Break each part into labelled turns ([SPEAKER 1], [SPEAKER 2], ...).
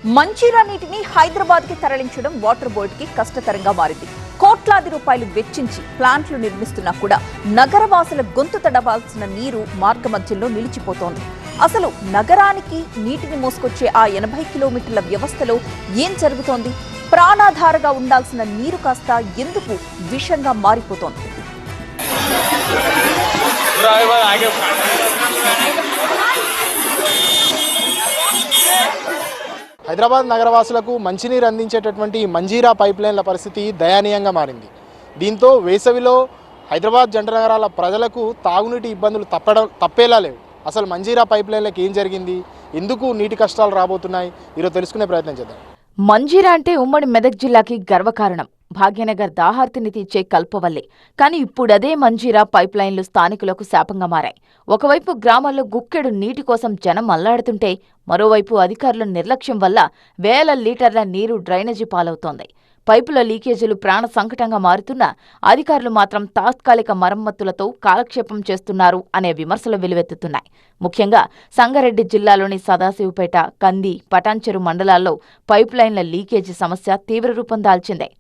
[SPEAKER 1] మంజీరా నీటిని హైదరాబాద్ కి తరలించడం వాటర్ బోర్డ్ కి కష్టతరంగా మారింది. కోట్లాది రూపాయలు వెచ్చించి ప్లాంట్లు నిర్మిస్తున్నా కూడా నగరవాసుల గొంతు తడవాల్సిన నీరు మార్గమధ్యంలో నిలిచిపోతోంది. అసలు నగరానికి నీటిని మోసుకొచ్చే ఆ 80 కిలోమీటర్ల వ్యవస్థలో ఏం జరుగుతోంది? ప్రాణాధారగా ఉండాల్సిన నీరు కాస్త ఎందుకు విషంగా మారిపోతోంది?
[SPEAKER 2] హైదరాబాద్ నగరవాసులకు మంచినీరు అందించేటటువంటి మంజీరా పైప్ లైన్ల పరిస్థితి దయనీయంగా మారింది. దీంతో వేసవిలో హైదరాబాద్ జంట నగరాల ప్రజలకు తాగునీటి ఇబ్బందులు తప్పేలా లేవు. అసలు మంజీరా పైప్ లైన్లకు ఏం జరిగింది, ఎందుకు నీటి కష్టాలు రాబోతున్నాయి, ఈరోజు తెలుసుకునే ప్రయత్నం చేద్దాం.
[SPEAKER 3] మంజీరా అంటే ఉమ్మడి మెదక్ జిల్లాకి గర్వకారణం. భాగ్యనగర్ దాహార్తిని తీర్చే కల్పవల్లి. కానీ ఇప్పుడదే మంజీరా పైప్ లైన్లు స్థానికులకు శాపంగా మారాయి. ఒకవైపు గ్రామాల్లో గుక్కెడు నీటి కోసం జనం అల్లాడుతుంటే, మరోవైపు అధికారుల నిర్లక్ష్యం వల్ల వేల లీటర్ల నీరు డ్రైనేజీ పాలవుతోంది. పైపుల లీకేజీలు ప్రాణ సంకటంగా మారుతున్నా అధికారులు మాత్రం తాత్కాలిక మరమ్మతులతో కాలక్షేపం చేస్తున్నారు అనే విమర్శలు వెలువెత్తుతున్నాయి. ముఖ్యంగా సంగారెడ్డి జిల్లాలోని సదాశివపేట, కంది, పటాన్చెరు మండలాల్లో పైప్ లైన్ల లీకేజీ సమస్య తీవ్ర రూపం దాల్చింది.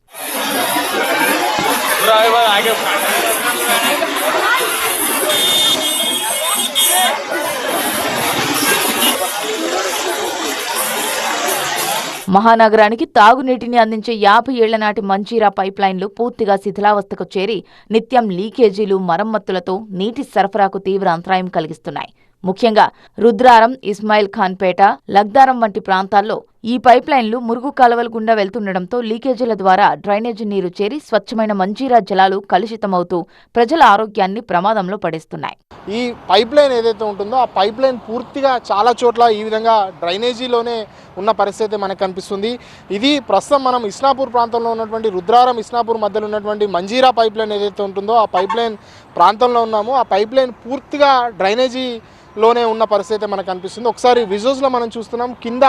[SPEAKER 3] మహానగరానికి తాగునీటిని అందించే 50 ఏళ్ల నాటి మంజీరా పైప్ లైన్లు పూర్తిగా శిథిలావస్థకు చేరి నిత్యం లీకేజీలు, మరమ్మతులతో నీటి సరఫరాకు తీవ్ర అంతరాయం కలిగిస్తున్నాయి. ముఖ్యంగా రుద్రారం, ఇస్మాయిల్ ఖాన్పేట, లగ్దారం వంటి ప్రాంతాల్లో ఈ పైప్ లైన్లు మురుగు కాలువల గుండా వెళ్తుండటంతో లీకేజీల ద్వారా డ్రైనేజీ నీరు చేరి స్వచ్ఛమైన మంజీరా జలాలు కలుషితమవుతూ ప్రజల ఆరోగ్యాన్ని ప్రమాదంలో పడేస్తున్నాయి.
[SPEAKER 2] ఈ పైప్ లైన్ ఏదైతే ఉంటుందో ఆ పైప్ లైన్ పూర్తిగా చాలా చోట్ల ఈ విధంగా డ్రైనేజీలోనే ఉన్న పరిస్థితి మనకు కనిపిస్తుంది. ఇది ప్రస్తుతం మనం ఇస్నాపూర్ ప్రాంతంలో ఉన్నటువంటి రుద్రారం, ఇస్నాపూర్ మధ్యలో ఉన్నటువంటి మంజీరా పైప్ లైన్ ఏదైతే ఉంటుందో ఆ పైప్ లైన్ ప్రాంతంలో ఉన్నాము. ఆ పైప్ లైన్ పూర్తిగా డ్రైనేజీలోనే ఉన్న పరిస్థితి మనకు కనిపిస్తుంది. ఒకసారి విజువల్స్లో మనం చూస్తున్నాం, కింద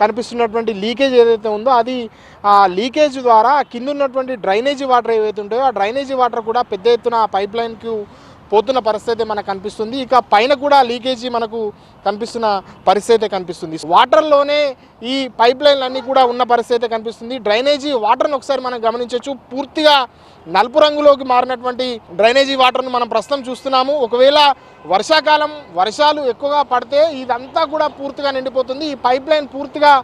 [SPEAKER 2] కనిపిస్తున్నటువంటి లీకేజ్ ఏదైతే ఉందో అది ఆ లీకేజ్ ద్వారా కింద ఉన్నటువంటి డ్రైనేజీ వాటర్ ఏవైతే ఉంటాయో ఆ డ్రైనేజీ వాటర్ కూడా పెద్ద ఎత్తున ఆ పైప్ లైన్కు పోతున్న పరిస్థితి మనకు కనిపిస్తుంది. ఇక పైన కూడా లీకేజీ మనకు కనిపిస్తున్న పరిస్థితి కనిపిస్తుంది. వాటర్లోనే ఈ పైప్ లైన్లు అన్నీ కూడా ఉన్న పరిస్థితి కనిపిస్తుంది. డ్రైనేజీ వాటర్ను ఒకసారి మనం గమనించవచ్చు, పూర్తిగా నలుపు రంగులోకి మారినటువంటి డ్రైనేజీ వాటర్ను మనం ప్రస్తుతం చూస్తున్నాము. ఒకవేళ వర్షాకాలం వర్షాలు ఎక్కువగా పడితే ఇదంతా కూడా పూర్తిగా నిండిపోతుంది. ఈ పైప్ లైన్ పూర్తిగా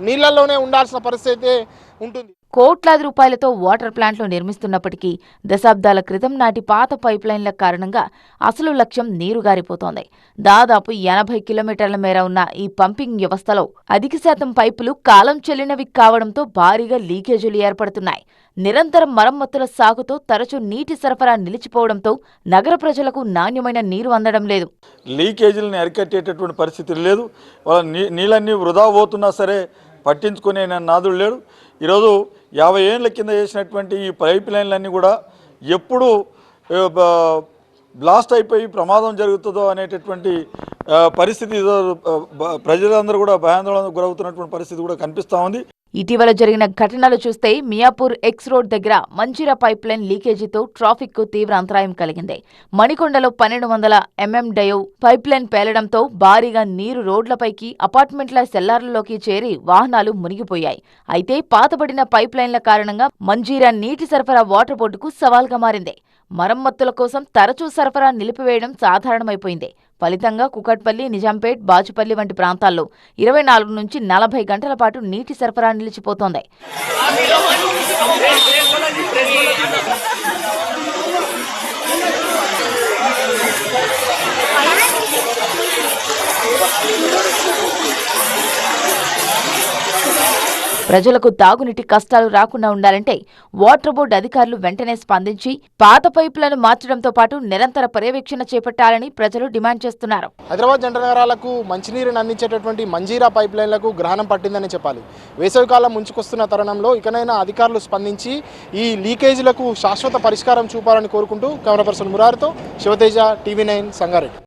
[SPEAKER 2] నీళ్లలోనే ఉండాల్సిన పరిస్థితి ఉంటుంది.
[SPEAKER 3] కోట్లాది రూపాయలతో వాటర్ ప్లాంట్లు నిర్మిస్తున్నప్పటికీ దశాబ్దాల క్రితం నాటి పాత పైప్ లైన్ల కారణంగా అసలు లక్ష్యం నీరుగారిపోతోంది. దాదాపు 80 కిలోమీటర్ల మేర ఉన్న ఈ పంపింగ్ వ్యవస్థలో అధిక శాతం పైపులు కాలం చెల్లినవి కావడంతో భారీగా లీకేజీలు ఏర్పడుతున్నాయి. నిరంతరం మరమ్మతుల సాగుతో తరచూ నీటి సరఫరా నిలిచిపోవడంతో నగర ప్రజలకు నాణ్యమైన నీరు అందడం లేదు.
[SPEAKER 4] లీకేజీలను అరికట్టేటటువంటి పరిస్థితి లేదు. నీళ్ళన్నీ వృధా పోతున్నా సరే పట్టించుకునే నాదుడు లేడు. ఈరోజు 50 ఏళ్ల కింద చేసినటువంటి ఈ పైప్ లైన్లన్నీ కూడా ఎప్పుడు బ్లాస్ట్ అయిపోయి ప్రమాదం జరుగుతుందో అనేటటువంటి పరిస్థితి ప్రజలందరూ కూడా భయాందోళనకు గురవుతున్నటువంటి పరిస్థితి కూడా కనిపిస్తూ ఉంది.
[SPEAKER 3] ఇటీవల జరిగిన ఘటనలు చూస్తే మియాపూర్ ఎక్స్ రోడ్ దగ్గర మంజీరా పైప్ లైన్ లీకేజీతో ట్రాఫిక్ కు తీవ్ర అంతరాయం కలిగింది. మణికొండలో 1200 mm డయోవ్ పైప్ లైన్ పేలడంతో భారీగా నీరు రోడ్లపైకి, అపార్ట్మెంట్ల సెల్లార్లలోకి చేరి వాహనాలు మునిగిపోయాయి. అయితే పాతబడిన పైప్ లైన్ల కారణంగా మంజీరా నీటి సరఫరా వాటర్ బోర్డుకు సవాల్గా మారింది. మరమ్మతుల కోసం తరచూ సరఫరా నిలిపివేయడం సాధారణమైపోయింది. ఫలితంగా కుకట్పల్లి, నిజాంపేట్, బాచుపల్లి వంటి ప్రాంతాల్లో 24 నుంచి 40 గంటల పాటు నీటి సరఫరా నిలిచిపోతోంది. ప్రజలకు తాగునీటి కష్టాలు రాకుండా ఉండాలంటే వాటర్ బోర్డు అధికారులు వెంటనే స్పందించి పాత పైపులను మార్చడంతో పాటు నిరంతర పర్యవేక్షణ చేపట్టాలని ప్రజలు డిమాండ్ చేస్తున్నారు.
[SPEAKER 2] హైదరాబాద్ జంట నగరాలకు మంచినీరుని అందించేటటువంటి మంజీరా పైప్ లైన్లకు గ్రహణం పట్టిందని చెప్పాలి. వేసవికాలం ముంచుకొస్తున్న తరుణంలో ఇకనైనా అధికారులు స్పందించి ఈ లీకేజీలకు శాశ్వత పరిష్కారం చూపాలని కోరుకుంటూ కెమెరా పర్సన్ మురారితో శివతేజ, TV9 సంగారెడ్డి.